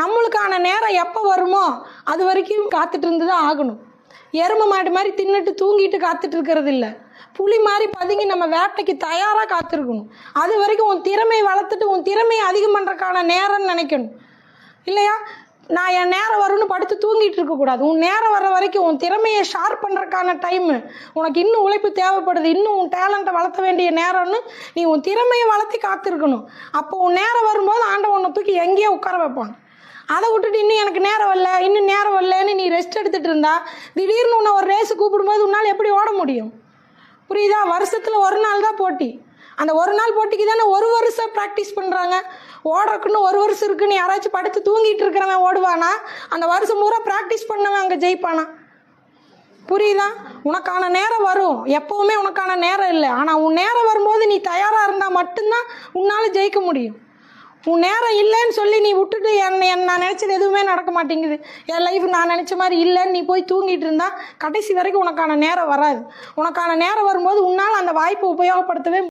நம்மளுக்கான நேரம் எப்போ வருமோ அது வரைக்கும் காத்துட்டு இருந்து தான் ஆகணும். எருமை மாடு மாதிரி தின்னுட்டு தூங்கிட்டு காத்துட்டு இருக்கிறது இல்லை. புலி மாதிரி பதுங்கி நம்ம வேட்டைக்கு தயாராக காத்திருக்கணும். அது வரைக்கும் உன் திறமையை வளர்த்துட்டு உன் திறமையை அதிகம் பண்ணுறதுக்கான நேரம்னு நினைக்கணும் இல்லையா? நான் என் நேரம் வரும்னு படுத்து தூங்கிட்டு இருக்கக்கூடாது. உன் நேரம் வர்ற வரைக்கும் உன் திறமையை ஷார்ப் பண்ணுறதுக்கான டைமு, உனக்கு இன்னும் உழைப்பு தேவைப்படுது, இன்னும் உன் டேலண்ட்டை வளர்த்த வேண்டிய நேரம்னு நீ உன் திறமையை வளர்த்தி காத்திருக்கணும். அப்போ உன் நேரம் வரும்போது ஆண்டவன் உன்னை தூக்கி எங்கேயோ உட்கார வைப்பான். அதை விட்டுட்டு இன்னும் எனக்கு நேரம் வரல, இன்னும் நேரம் வரலன்னு நீ ரெஸ்ட் எடுத்துகிட்டு இருந்தா திடீர்னு உன்னை ஒரு ரேஸு கூப்பிடும்போது உன்னால் எப்படி ஓட முடியும்? புரியுதா? வருஷத்தில் ஒரு நாள் தான் போட்டி. அந்த ஒரு நாள் போட்டிக்கு தானே ஒரு வருஷம் ப்ராக்டிஸ் பண்ணுறாங்க. ஓடுறக்குன்னு ஒரு வருஷம் இருக்குன்னு யாராச்சும் படுத்து தூங்கிட்டு இருக்கிறவன் ஓடுவானா? அந்த வருஷம் பூரா ப்ராக்டிஸ் பண்ணவன் அங்கே ஜெயிப்பானா? புரியுதா? உனக்கான நேரம் வரும். எப்போவுமே உனக்கான நேரம் இல்லை. ஆனால் உன் நேரம் வரும்போது நீ தயாராக இருந்தால் மட்டும்தான் உன்னால் ஜெயிக்க முடியும். உன் நேரம் இல்லைன்னு சொல்லி நீ விட்டுட்டு நான் நினச்சது எதுவுமே நடக்க மாட்டேங்குது, என் லைஃப் நான் நினச்ச மாதிரி இல்லைன்னு நீ போய் தூங்கிட்டு இருந்தால் கடைசி வரைக்கும் உனக்கான நேரம் வராது. உனக்கான நேரம் வரும்போது உன்னால் அந்த வாய்ப்பை உபயோகப்படுத்தவே